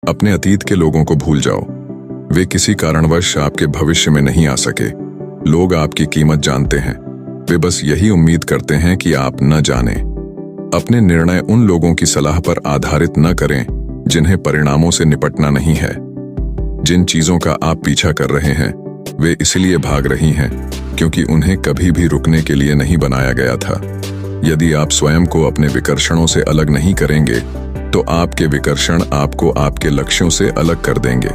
अपने अतीत के लोगों को भूल जाओ। वे किसी कारणवश आपके भविष्य में नहीं आ सके। लोग आपकी कीमत जानते हैं, वे बस यही उम्मीद करते हैं कि आप न जानें। अपने निर्णय उन लोगों की सलाह पर आधारित न करें जिन्हें परिणामों से निपटना नहीं है। जिन चीजों का आप पीछा कर रहे हैं वे इसलिए भाग रही हैं क्योंकि उन्हें कभी भी रुकने के लिए नहीं बनाया गया था। यदि आप स्वयं को अपने विकर्षणों से अलग नहीं करेंगे तो आपके विकर्षण आपको आपके लक्ष्यों से अलग कर देंगे।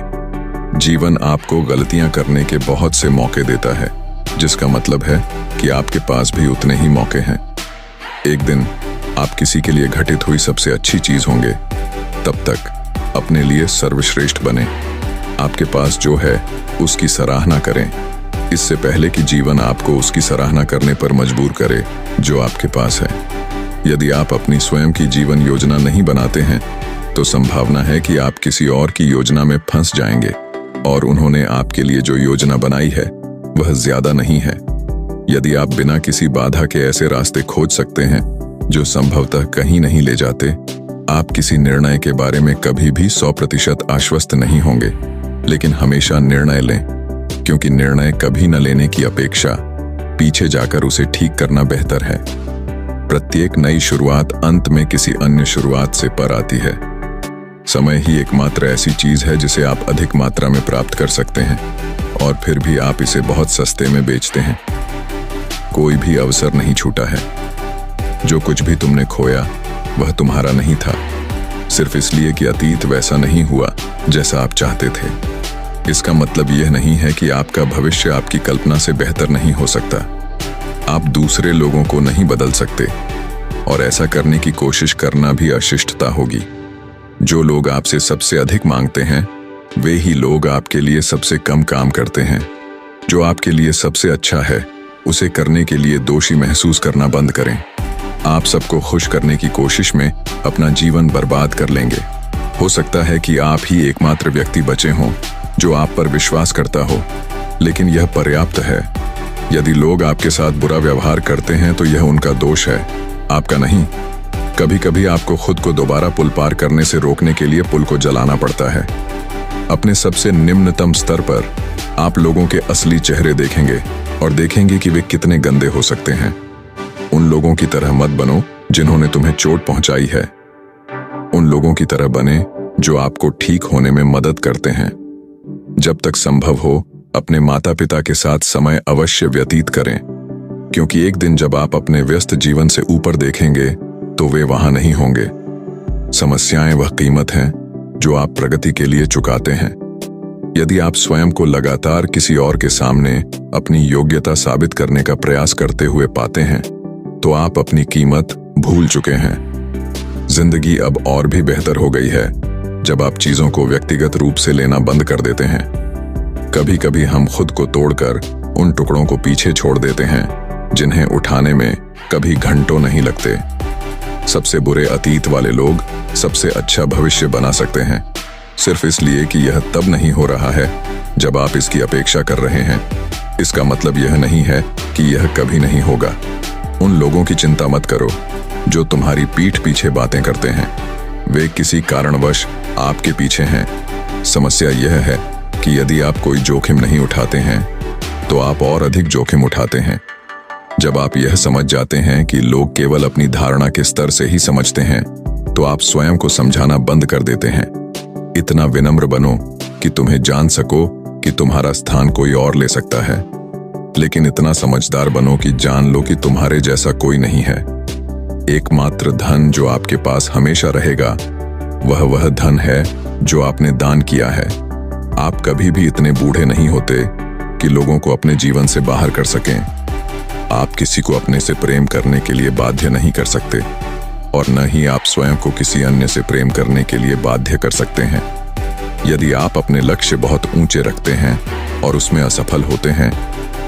जीवन आपको गलतियां करने के बहुत से मौके देता है, जिसका मतलब है कि आपके पास भी उतने ही मौके हैं। एक दिन आप किसी के लिए घटित हुई सबसे अच्छी चीज होंगे। तब तक अपने लिए सर्वश्रेष्ठ बने। आपके पास जो है उसकी सराहना करें, इससे पहले कि जीवन आपको उसकी सराहना करने पर मजबूर करे जो आपके पास है। यदि आप अपनी स्वयं की जीवन योजना नहीं बनाते हैं तो संभावना है कि आप किसी और की योजना में फंस जाएंगे और उन्होंने आपके लिए जो योजना बनाई है वह ज्यादा नहीं है। यदि आप बिना किसी बाधा के ऐसे रास्ते खोज सकते हैं जो संभवतः कहीं नहीं ले जाते, आप किसी निर्णय के बारे में कभी भी 100% आश्वस्त नहीं होंगे। लेकिन हमेशा निर्णय लें, क्योंकि निर्णय कभी न लेने की अपेक्षा पीछे जाकर उसे ठीक करना बेहतर है। प्रत्येक नई शुरुआत अंत में किसी अन्य शुरुआत से पर आती है। समय ही एकमात्र ऐसी चीज है जिसे आप अधिक मात्रा में प्राप्त कर सकते हैं और फिर भी आप इसे बहुत सस्ते में बेचते हैं। कोई भी अवसर नहीं छूटा है। जो कुछ भी तुमने खोया वह तुम्हारा नहीं था, सिर्फ इसलिए कि अतीत वैसा नहीं हुआ जैसा आप चाहते थे। इसका मतलब यह नहीं है कि आपका भविष्य आपकी कल्पना से बेहतर नहीं हो सकता। आप दूसरे लोगों को नहीं बदल सकते और ऐसा करने की कोशिश करना भी अशिष्टता होगी। जो लोग आपसे सबसे अधिक मांगते हैं वे ही लोग आपके लिए सबसे कम काम करते हैं। जो आपके लिए सबसे अच्छा है उसे करने के लिए दोषी महसूस करना बंद करें। आप सबको खुश करने की कोशिश में अपना जीवन बर्बाद कर लेंगे। हो सकता है कि आप ही एकमात्र व्यक्ति बचे हों जो आप पर विश्वास करता हो, लेकिन यह पर्याप्त है। यदि लोग आपके साथ बुरा व्यवहार करते हैं तो यह उनका दोष है, आपका नहीं। कभी कभी आपको खुद को दोबारा पुल पार करने से रोकने के लिए पुल को जलाना पड़ता है। अपने सबसे निम्नतम स्तर पर आप लोगों के असली चेहरे देखेंगे और देखेंगे कि वे कितने गंदे हो सकते हैं। उन लोगों की तरह मत बनो जिन्होंने तुम्हें चोट पहुंचाई है। उन लोगों की तरह बने जो आपको ठीक होने में मदद करते हैं। जब तक संभव हो अपने माता पिता के साथ समय अवश्य व्यतीत करें, क्योंकि एक दिन जब आप अपने व्यस्त जीवन से ऊपर देखेंगे तो वे वहां नहीं होंगे। समस्याएं वह कीमत हैं जो आप प्रगति के लिए चुकाते हैं। यदि आप स्वयं को लगातार किसी और के सामने अपनी योग्यता साबित करने का प्रयास करते हुए पाते हैं तो आप अपनी कीमत भूल चुके हैं। जिंदगी अब और भी बेहतर हो गई है जब आप चीजों को व्यक्तिगत रूप से लेना बंद कर देते हैं। कभी कभी हम खुद को तोड़कर उन टुकड़ों को पीछे छोड़ देते हैं जिन्हें उठाने में कभी घंटों नहीं लगते। सबसे बुरे अतीत वाले लोग सबसे अच्छा भविष्य बना सकते हैं, सिर्फ इसलिए कि यह तब नहीं हो रहा है जब आप इसकी अपेक्षा कर रहे हैं। इसका मतलब यह नहीं है कि यह कभी नहीं होगा। उन लोगों की चिंता मत करो जो तुम्हारी पीठ पीछे बातें करते हैं। वे किसी कारणवश आपके पीछे हैं। समस्या यह है कि यदि आप कोई जोखिम नहीं उठाते हैं तो आप और अधिक जोखिम उठाते हैं। जब आप यह समझ जाते हैं कि लोग केवल अपनी धारणा के स्तर से ही समझते हैं तो आप स्वयं को समझाना बंद कर देते हैं। इतना विनम्र बनो कि तुम्हें जान सको कि तुम्हारा स्थान कोई और ले सकता है, लेकिन इतना समझदार बनो कि जान लो कि तुम्हारे जैसा कोई नहीं है। एकमात्र धन जो आपके पास हमेशा रहेगा वह धन है जो आपने दान किया है। आप कभी भी इतने बूढ़े नहीं होते कि लोगों को अपने जीवन से बाहर कर सकें। आप किसी को अपने से प्रेम करने के लिए बाध्य नहीं कर सकते और न ही आप स्वयं को किसी अन्य से प्रेम करने के लिए बाध्य कर सकते हैं। यदि आप अपने लक्ष्य बहुत ऊंचे रखते हैं और उसमें असफल होते हैं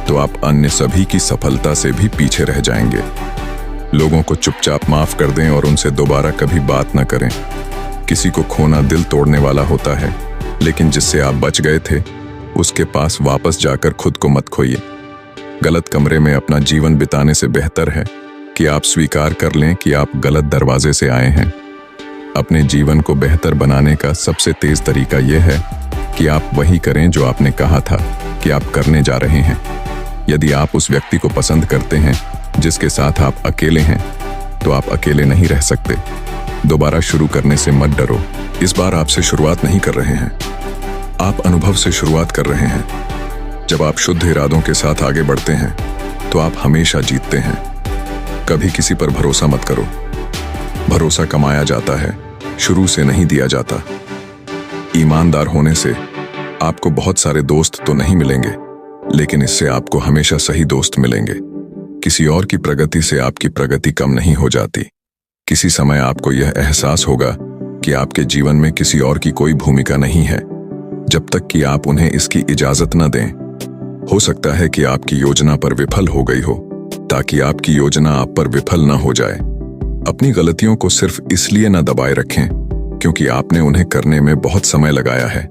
तो आप अन्य सभी की सफलता से भी पीछे रह जाएंगे। लोगों को चुपचाप माफ कर दें और उनसे दोबारा कभी बात न करें। किसी को खोना दिल तोड़ने वाला होता है, लेकिन जिससे आप बच गए थे उसके पास वापस जाकर खुद को मत खोइए। गलत कमरे में अपना जीवन बिताने से बेहतर है कि आप स्वीकार कर लें कि आप गलत दरवाजे से आए हैं। अपने जीवन को बेहतर बनाने का सबसे तेज तरीका यह है कि आप वही करें जो आपने कहा था कि आप करने जा रहे हैं। यदि आप उस व्यक्ति को पसंद करते हैं जिसके साथ आप अकेले हैं, तो आप अकेले नहीं रह सकते। दोबारा शुरू करने से मत डरो। इस बार आपसे शुरुआत नहीं कर रहे हैं, आप अनुभव से शुरुआत कर रहे हैं। जब आप शुद्ध इरादों के साथ आगे बढ़ते हैं तो आप हमेशा जीतते हैं। कभी किसी पर भरोसा मत करो। भरोसा कमाया जाता है, शुरू से नहीं दिया जाता। ईमानदार होने से आपको बहुत सारे दोस्त तो नहीं मिलेंगे, लेकिन इससे आपको हमेशा सही दोस्त मिलेंगे। किसी और की प्रगति से आपकी प्रगति कम नहीं हो जाती। किसी समय आपको यह एहसास होगा कि आपके जीवन में किसी और की कोई भूमिका नहीं है, जब तक कि आप उन्हें इसकी इजाजत न दें। हो सकता है कि आपकी योजना पर विफल हो गई हो, ताकि आपकी योजना आप पर विफल न हो जाए। अपनी गलतियों को सिर्फ इसलिए न दबाए रखें क्योंकि आपने उन्हें करने में बहुत समय लगाया है।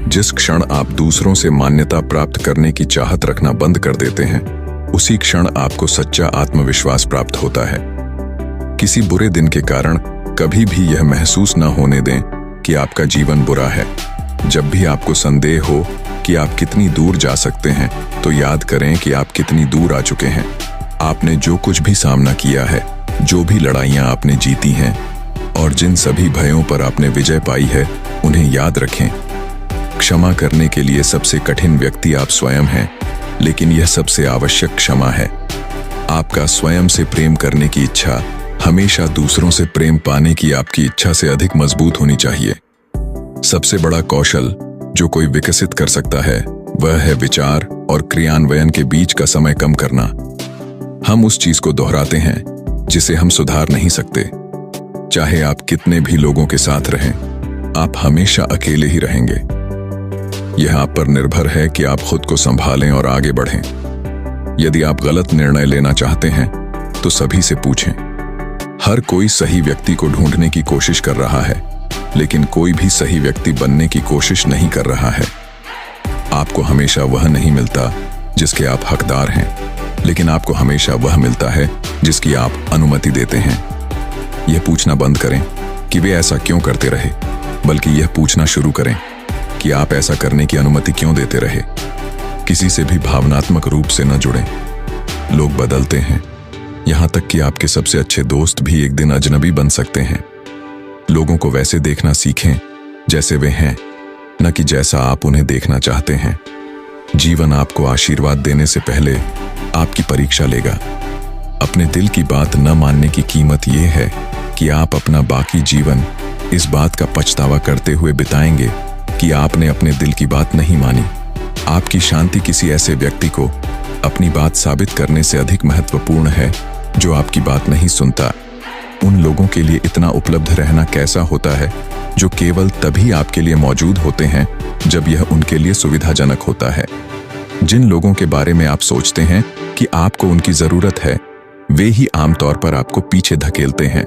जिस क्षण आप दूसरों से मान्यता प्राप्त करने की चाहत रखना बंद कर देते हैं, उसी क्षण आपको सच्चा आत्मविश्वास प्राप्त होता है। किसी बुरे दिन के कारण कभी भी यह महसूस न होने दें कि आपका जीवन बुरा है। जब भी आपको संदेह हो कि आप कितनी दूर जा सकते हैं, तो याद करें कि आप कितनी दूर आ चुके हैं। आपने जो कुछ भी सामना किया है, जो भी लड़ाइयां आपने जीती हैं और जिन सभी भयों पर आपने विजय पाई है, उन्हें याद रखें। क्षमा करने के लिए सबसे कठिन व्यक्ति आप स्वयं हैं, लेकिन यह सबसे आवश्यक क्षमा है। आपका स्वयं से प्रेम करने की इच्छा हमेशा दूसरों से प्रेम पाने की आपकी इच्छा से अधिक मजबूत होनी चाहिए। सबसे बड़ा कौशल जो कोई विकसित कर सकता है, वह है विचार और क्रियान्वयन के बीच का समय कम करना। हम उस चीज को दोहराते हैं जिसे हम सुधार नहीं सकते। चाहे आप कितने भी लोगों के साथ रहें, आप हमेशा अकेले ही रहेंगे। यह आप पर निर्भर है कि आप खुद को संभालें और आगे बढ़ें। यदि आप गलत निर्णय लेना चाहते हैं, तो सभी से पूछें। हर कोई सही व्यक्ति को ढूंढने की कोशिश कर रहा है, लेकिन कोई भी सही व्यक्ति बनने की कोशिश नहीं कर रहा है। आपको हमेशा वह नहीं मिलता जिसके आप हकदार हैं, लेकिन आपको हमेशा वह मिलता है जिसकी आप अनुमति देते हैं। यह पूछना बंद करें कि वे ऐसा क्यों करते रहे, बल्कि यह पूछना शुरू करें कि आप ऐसा करने की अनुमति क्यों देते रहे। किसी से भी भावनात्मक रूप से न जुड़ें। लोग बदलते हैं, यहां तक कि आपके सबसे अच्छे दोस्त भी एक दिन अजनबी बन सकते हैं। लोगों को वैसे देखना सीखें जैसे वे हैं, न कि जैसा आप उन्हें देखना चाहते हैं। जीवन आपको आशीर्वाद देने से पहले आपकी परीक्षा लेगा। अपने दिल की बात न मानने की कीमत यह है कि आप अपना बाकी जीवन इस बात का पछतावा करते हुए बिताएंगे कि आपने अपने दिल की बात नहीं मानी। आपकी शांति किसी ऐसे व्यक्ति को अपनी बात साबित करने से अधिक महत्वपूर्ण है जो आपकी बात नहीं सुनता। उन लोगों के लिए इतना उपलब्ध रहना कैसा होता है जो केवल तभी आपके लिए मौजूद होते हैं जब यह उनके लिए सुविधाजनक होता है। जिन लोगों के बारे में आप सोचते हैं कि आपको उनकी जरूरत है, वे ही आमतौर पर आपको पीछे धकेलते हैं।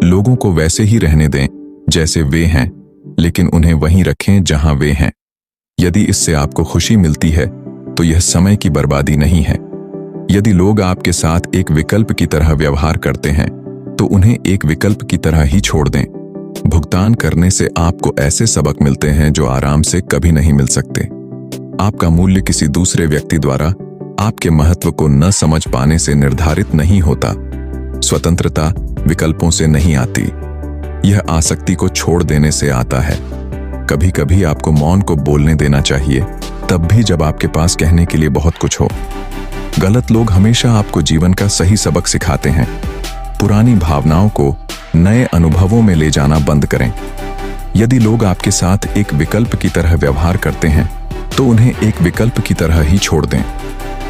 लोगों को वैसे ही रहने दें जैसे वे हैं, लेकिन उन्हें वहीं रखें जहां वे हैं। यदि इससे आपको खुशी मिलती है, तो यह समय की बर्बादी नहीं है। यदि लोग आपके साथ एक विकल्प की तरह व्यवहार करते हैं, तो उन्हें एक विकल्प की तरह ही छोड़ दें। भुगतान करने से आपको ऐसे सबक मिलते हैं जो आराम से कभी नहीं मिल सकते। आपका मूल्य किसी दूसरे व्यक्ति द्वारा आपके महत्व को न समझ पाने से निर्धारित नहीं होता। स्वतंत्रता विकल्पों से नहीं आती, यह आसक्ति को छोड़ देने से आता है। कभी कभी आपको मौन को बोलने देना चाहिए, तब भी जब आपके पास कहने के लिए बहुत कुछ हो। गलत लोग हमेशा आपको जीवन का सही सबक सिखाते हैं। पुरानी भावनाओं को नए अनुभवों में ले जाना बंद करें। यदि लोग आपके साथ एक विकल्प की तरह व्यवहार करते हैं, तो उन्हें एक विकल्प की तरह ही छोड़ दें।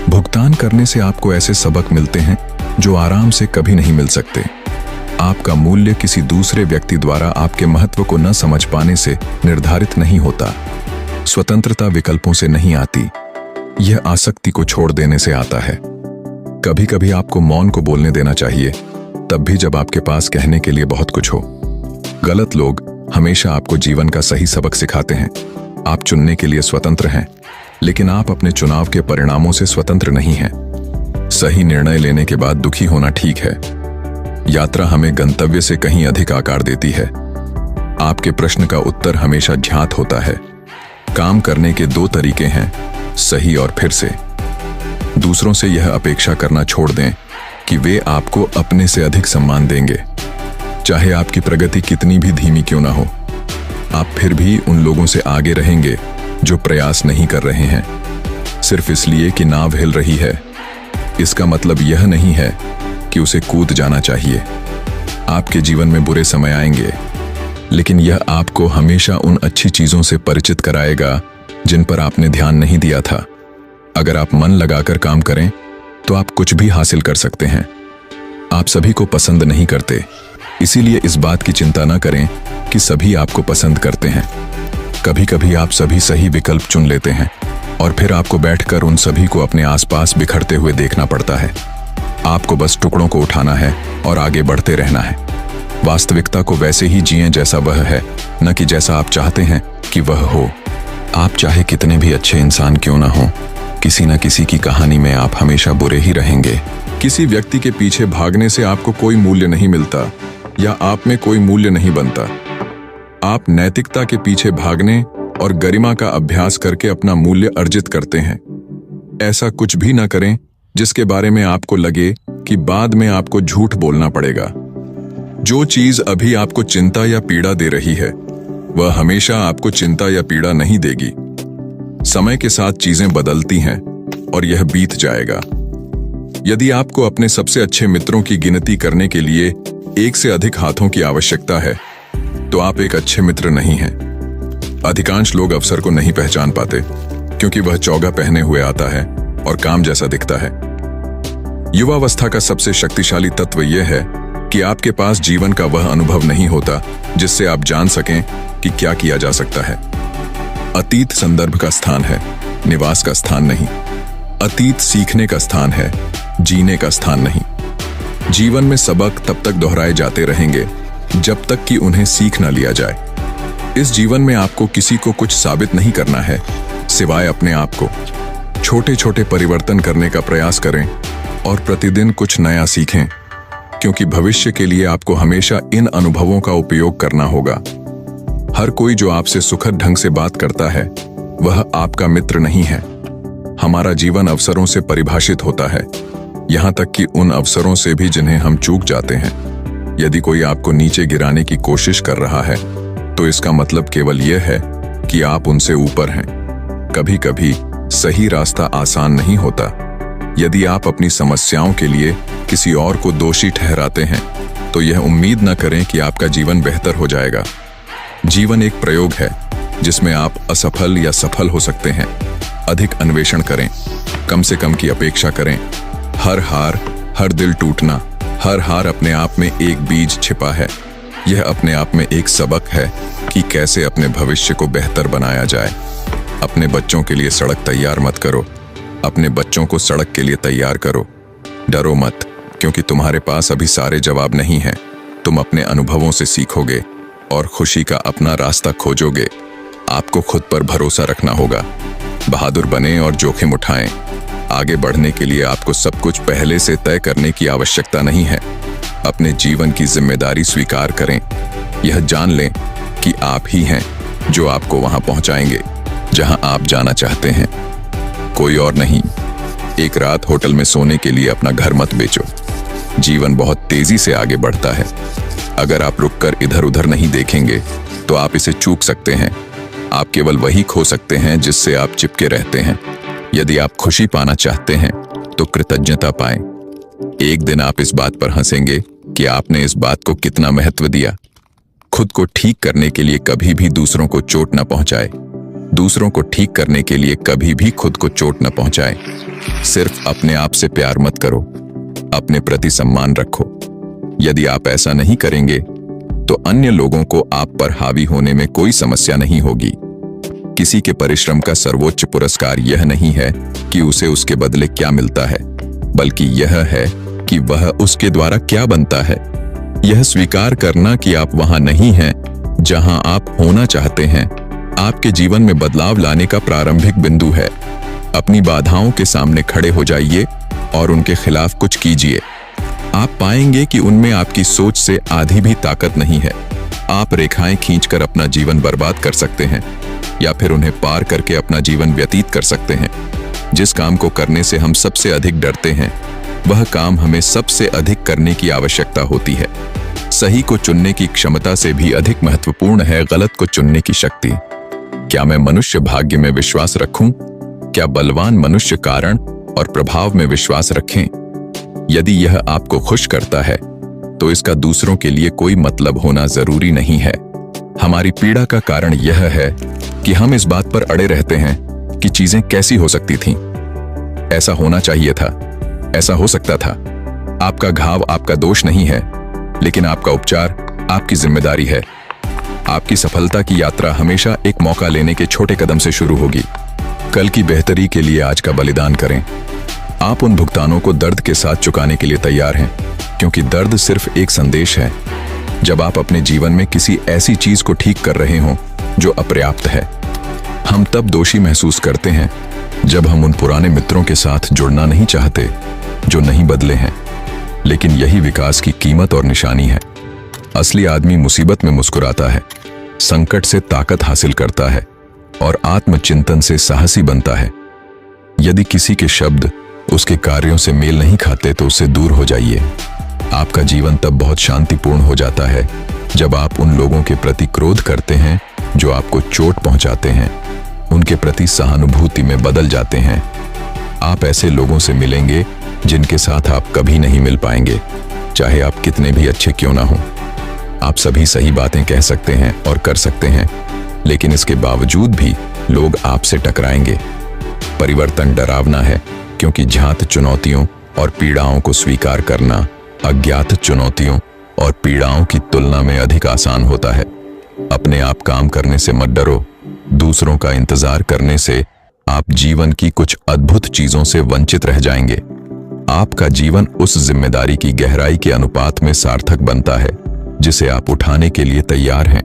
भुगतान करने से आपको ऐसे सबक मिलते हैं जो आराम से कभी नहीं मिल सकते। आपका मूल्य किसी दूसरे व्यक्ति द्वारा आपके महत्व को न समझ पाने से निर्धारित नहीं होता। स्वतंत्रता विकल्पों से नहीं आती, यह आसक्ति को छोड़ देने से आता है। कभी कभी आपको मौन को बोलने देना चाहिए, तब भी जब आपके पास कहने के लिए बहुत कुछ हो। गलत लोग हमेशा आपको जीवन का सही सबक सिखाते हैं। आप चुनने के लिए स्वतंत्र हैं, लेकिन आप अपने चुनाव के परिणामों से स्वतंत्र नहीं हैं। सही निर्णय लेने के बाद दुखी होना ठीक है। यात्रा हमें गंतव्य से कहीं अधिक आकार देती है। आपके प्रश्न का उत्तर हमेशा ज्ञात होता है। काम करने के दो तरीके हैं, सही और फिर से। दूसरों से यह अपेक्षा करना छोड़ दें कि वे आपको अपने से अधिक सम्मान देंगे। चाहे आपकी प्रगति कितनी भी धीमी क्यों ना हो, आप फिर भी उन लोगों से आगे रहेंगे जो प्रयास नहीं कर रहे हैं सिर्फ इसलिए कि नाव हिल रही है। इसका मतलब यह नहीं है कि उसे कूद जाना चाहिए। आपके जीवन में बुरे समय आएंगे, लेकिन यह आपको हमेशा उन अच्छी चीजों से परिचित कराएगा जिन पर आपने ध्यान नहीं दिया था। अगर आप मन लगाकर काम करें तो आप कुछ भी हासिल कर सकते हैं। आप सभी को पसंद नहीं करते, इसीलिए इस बात की चिंता न करें कि सभी आपको पसंद करते हैं। कभी कभी आप सभी सही विकल्प चुन लेते हैं और फिर आपको बैठकर उन सभी को अपने आसपास बिखरते हुए देखना पड़ता है। आपको बस टुकड़ों को उठाना है और आगे बढ़ते रहना है। वास्तविकता को वैसे ही जिएं जैसा वह है, न कि जैसा आप चाहते हैं कि वह हो। आप चाहे कितने भी अच्छे इंसान क्यों ना हो, किसी न किसी की कहानी में आप हमेशा बुरे ही रहेंगे। किसी व्यक्ति के पीछे भागने से आपको कोई मूल्य नहीं मिलता या आप में कोई मूल्य नहीं बनता। आप नैतिकता के पीछे भागने और गरिमा का अभ्यास करके अपना मूल्य अर्जित करते हैं। ऐसा कुछ भी न करें जिसके बारे में आपको लगे कि बाद में आपको झूठ बोलना पड़ेगा। जो चीज अभी आपको चिंता या पीड़ा दे रही है, वह हमेशा आपको चिंता या पीड़ा नहीं देगी। समय के साथ चीजें बदलती हैं और यह बीत जाएगा। यदि आपको अपने सबसे अच्छे मित्रों की गिनती करने के लिए एक से अधिक हाथों की आवश्यकता है, तो आप एक अच्छे मित्र नहीं हैं। अधिकांश लोग अवसर को नहीं पहचान पाते क्योंकि वह चौगा पहने हुए आता है और काम जैसा दिखता है। युवावस्था का सबसे शक्तिशाली तत्व यह है कि आपके पास जीवन का वह अनुभव नहीं होता जिससे आप जान सकें कि क्या किया जा सकता है। अतीत संदर्भ का स्थान है, निवास का स्थान नहीं। अतीत सीखने का स्थान है, जीने का स्थान नहीं। जीवन में सबक तब तक दोहराए जाते रहेंगे जब तक कि उन्हें सीख न लिया जाए। इस जीवन में आपको किसी को कुछ साबित नहीं करना है सिवाय अपने आप को। छोटे छोटे परिवर्तन करने का प्रयास करें और प्रतिदिन कुछ नया सीखें, क्योंकि भविष्य के लिए आपको हमेशा इन अनुभवों का उपयोग करना होगा। हर कोई जो आपसे सुखद ढंग से बात करता है वह आपका मित्र नहीं है। हमारा जीवन अवसरों से परिभाषित होता है, यहाँ तक कि उन अवसरों से भी जिन्हें हम चूक जाते हैं। यदि कोई आपको नीचे गिराने की कोशिश कर रहा है तो इसका मतलब केवल यह है कि आप उनसे ऊपर हैं। कभी कभी सही रास्ता आसान नहीं होता। यदि आप अपनी समस्याओं के लिए किसी और को दोषी ठहराते हैं तो यह उम्मीद न करें कि आपका जीवन बेहतर हो जाएगा। जीवन एक प्रयोग है जिसमें आप असफल या सफल हो सकते हैं। अधिक अन्वेषण करें, कम से कम की अपेक्षा करें। हर हार, हर दिल टूटना, हर हार अपने आप में एक बीज छिपा है। यह अपने आप में एक सबक है कि कैसे अपने भविष्य को बेहतर बनाया जाए। अपने बच्चों के लिए सड़क तैयार मत करो, अपने बच्चों को सड़क के लिए तैयार करो। डरो मत, क्योंकि तुम्हारे पास अभी सारे जवाब नहीं हैं। तुम अपने अनुभवों से सीखोगे और खुशी का अपना रास्ता खोजोगे। आपको खुद पर भरोसा रखना होगा। बहादुर बने और जोखिम उठाएं। आगे बढ़ने के लिए आपको सब कुछ पहले से तय करने की आवश्यकता नहीं है। अपने जीवन की जिम्मेदारी स्वीकार करें। यह जान लें कि आप ही हैं जो आपको वहां पहुंचाएंगे जहां आप जाना चाहते हैं, कोई और नहीं। एक रात होटल में सोने के लिए अपना घर मत बेचो। जीवन बहुत तेजी से आगे बढ़ता है। अगर आप रुककर इधर उधर नहीं देखेंगे तो आप इसे चूक सकते हैं। आप केवल वही खो सकते हैं जिससे आप चिपके रहते हैं। यदि आप खुशी पाना चाहते हैं तो कृतज्ञता पाएं। एक दिन आप इस बात पर हंसेंगे कि आपने इस बात को कितना महत्व दिया। खुद को ठीक करने के लिए कभी भी दूसरों को चोट न पहुंचाए। दूसरों को ठीक करने के लिए कभी भी खुद को चोट न पहुंचाए। सिर्फ अपने आप से प्यार मत करो, अपने प्रति सम्मान रखो। यदि आप ऐसा नहीं करेंगे तो अन्य लोगों को आप पर हावी होने में कोई समस्या नहीं होगी। किसी के परिश्रम का सर्वोच्च पुरस्कार यह नहीं है कि उसे उसके बदले क्या मिलता है, बल्कि यह है कि वह उसके द्वारा क्या बनता है। यह स्वीकार करना कि आप वहां नहीं हैं जहां आप होना चाहते हैं, आपके जीवन में बदलाव लाने का प्रारंभिक बिंदु है। अपनी बाधाओं के सामने खड़े हो जाइए और उनके खिलाफ कुछ कीजिए। आप पाएंगे कि उनमें आपकी सोच से आधी भी ताकत नहीं है। आप रेखाएं खींचकर अपना जीवन बर्बाद कर सकते हैं या फिर उन्हें पार करके अपना जीवन व्यतीत कर सकते हैं। जिस काम को करने से हम सबसे अधिक डरते हैं, वह काम हमें सबसे अधिक करने की आवश्यकता होती है। सही को चुनने की क्षमता से भी अधिक महत्वपूर्ण है गलत को चुनने की शक्ति। क्या मैं मनुष्य भाग्य में विश्वास रखूं? क्या बलवान मनुष्य कारण और प्रभाव में विश्वास रखें? यदि यह आपको खुश करता है तो इसका दूसरों के लिए कोई मतलब होना जरूरी नहीं है। हमारी पीड़ा का कारण यह है कि हम इस बात पर अड़े रहते हैं कि चीजें कैसी हो सकती थीं। ऐसा होना चाहिए था, ऐसा हो सकता था। आपका घाव आपका दोष नहीं है, लेकिन आपका उपचार आपकी जिम्मेदारी है। आपकी सफलता की यात्रा हमेशा एक मौका लेने के छोटे कदम से शुरू होगी। कल की बेहतरी के लिए आज का बलिदान करें। आप उन भुगतानों को दर्द के साथ चुकाने के लिए तैयार हैं, क्योंकि दर्द सिर्फ एक संदेश है। जब आप अपने जीवन में किसी ऐसी चीज को ठीक कर रहे हों जो अपर्याप्त है, हम तब दोषी महसूस करते हैं जब हम उन पुराने मित्रों के साथ जुड़ना नहीं चाहते जो नहीं बदले हैं। लेकिन यही विकास की कीमत और निशानी है। असली आदमी मुसीबत में मुस्कुराता है, संकट से ताकत हासिल करता है और आत्मचिंतन से साहसी बनता है। यदि किसी के शब्द उसके कार्यों से मेल नहीं खाते तो उससे दूर हो जाइए। आपका जीवन तब बहुत शांतिपूर्ण हो जाता है जब आप उन लोगों के प्रति क्रोध करते हैं जो आपको चोट पहुंचाते हैं, उनके प्रति सहानुभूति में बदल जाते हैं। आप ऐसे लोगों से मिलेंगे जिनके साथ आप कभी नहीं मिल पाएंगे, चाहे आप कितने भी अच्छे क्यों ना हों। आप सभी सही बातें कह सकते हैं और कर सकते हैं, लेकिन इसके बावजूद भी लोग आपसे टकराएंगे। परिवर्तन डरावना है, क्योंकि ज्ञात चुनौतियों और पीड़ाओं को स्वीकार करना अज्ञात चुनौतियों और पीड़ाओं की तुलना में अधिक आसान होता है। अपने आप काम करने से मत डरो। दूसरों का इंतजार करने से आप जीवन की कुछ अद्भुत चीजों से वंचित रह जाएंगे। आपका जीवन उस जिम्मेदारी की गहराई के अनुपात में सार्थक बनता है जिसे आप उठाने के लिए तैयार हैं।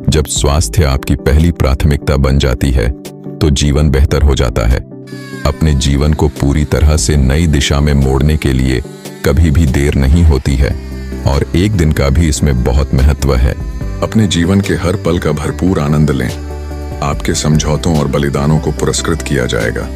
जब स्वास्थ्य आपकी पहली प्राथमिकता बन जाती है तो जीवन बेहतर हो जाता है। अपने जीवन को पूरी तरह से नई दिशा में मोड़ने के लिए कभी भी देर नहीं होती है और एक दिन का भी इसमें बहुत महत्व है। अपने जीवन के हर पल का भरपूर आनंद लें। आपके समझौतों और बलिदानों को पुरस्कृत किया जाएगा।